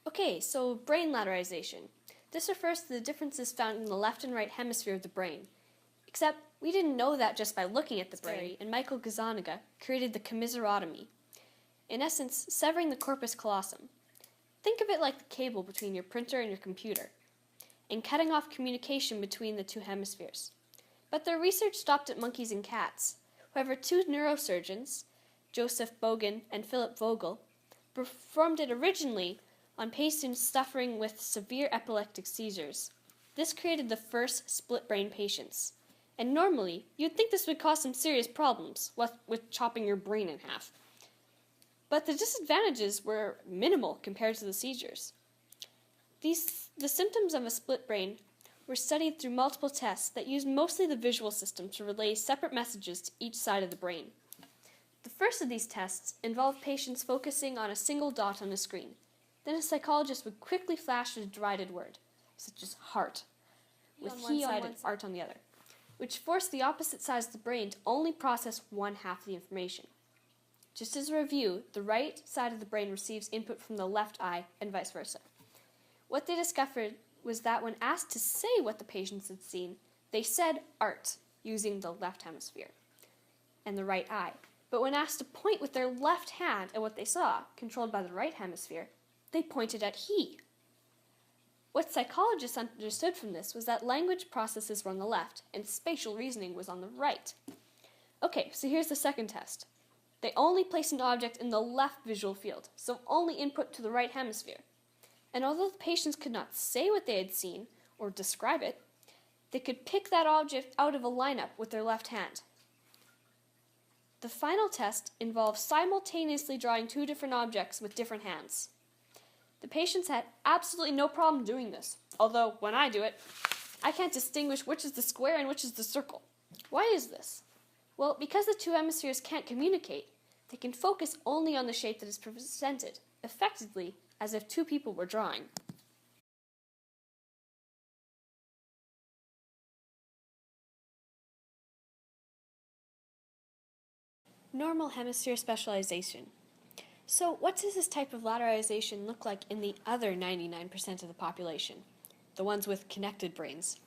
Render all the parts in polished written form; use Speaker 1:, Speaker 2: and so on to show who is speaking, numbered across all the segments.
Speaker 1: Okay, so brain lateralization. This refers to the differences found in the left and right hemisphere of the brain. Except, we didn't know that just by looking at the brain, and Michael Gazzaniga created the commiserotomy. In essence, severing the corpus callosum. Think of it like the cable between your printer and your computer, and cutting off communication between the two hemispheres. But their research stopped at monkeys and cats. However, two neurosurgeons, Joseph Bogan and Philip Vogel, performed it originally on patients suffering with severe epileptic seizures. This created the first split-brain patients. And normally, you'd think this would cause some serious problems with chopping your brain in half. But the disadvantages were minimal compared to the seizures. The symptoms of a split brain were studied through multiple tests that used mostly the visual system to relay separate messages to each side of the brain. The first of these tests involved patients focusing on a single dot on a screen. Then a psychologist would quickly flash a divided word, such as heart, with he on one side and art on the other, which forced the opposite sides of the brain to only process one half of the information. Just as a review, the right side of the brain receives input from the left eye and vice versa. What they discovered was that when asked to say what the patients had seen, they said art using the left hemisphere and the right eye. But when asked to point with their left hand at what they saw, controlled by the right hemisphere, they pointed at he. What psychologists understood from this was that language processes were on the left and spatial reasoning was on the right. Okay, so here's the second test. They only placed an object in the left visual field, so only input to the right hemisphere. And although the patients could not say what they had seen or describe it, they could pick that object out of a lineup with their left hand. The final test involved simultaneously drawing two different objects with different hands. The patients had absolutely no problem doing this, although when I do it, I can't distinguish which is the square and which is the circle. Why is this? Well, because the two hemispheres can't communicate, they can focus only on the shape that is presented, effectively as if two people were drawing. Normal hemisphere specialization. So what does this type of lateralization look like in the other 99% of the population, the ones with connected brains?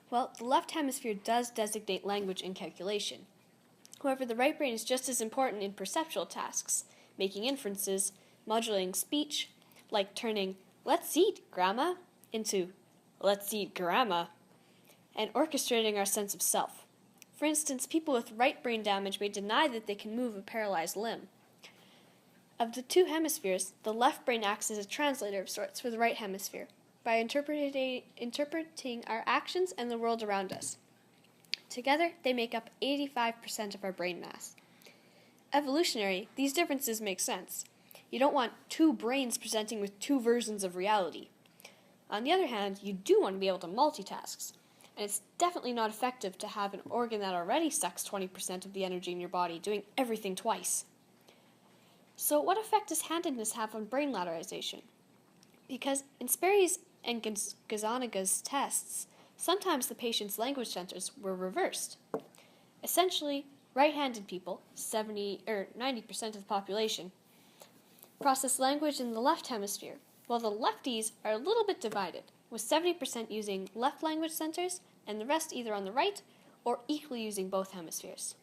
Speaker 1: Well, the left hemisphere does designate language and calculation. However, the right brain is just as important in perceptual tasks, making inferences, modulating speech, like turning "let's eat, Grandma" into "let's eat, Grandma," and orchestrating our sense of self. For instance, people with right brain damage may deny that they can move a paralyzed limb. Of the two hemispheres, the left brain acts as a translator of sorts for the right hemisphere by interpreting our actions and the world around us. Together, they make up 85% of our brain mass. Evolutionary, these differences make sense. You don't want two brains presenting with two versions of reality. On the other hand, you do want to be able to multitask, and it's definitely not effective to have an organ that already sucks 20% of the energy in your body doing everything twice. So what effect does handedness have on brain lateralization? Because in Sperry's and Gazzaniga's tests, sometimes the patient's language centers were reversed. Essentially, right-handed people, 90% of the population, process language in the left hemisphere, while the lefties are a little bit divided, with 70% using left language centers and the rest either on the right or equally using both hemispheres.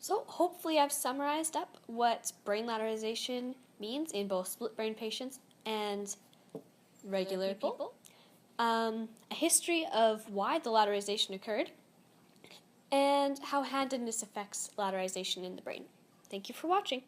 Speaker 1: So hopefully I've summarized up what brain lateralization means in both split brain patients and regular people. A history of why the lateralization occurred, and how handedness affects lateralization in the brain. Thank you for watching.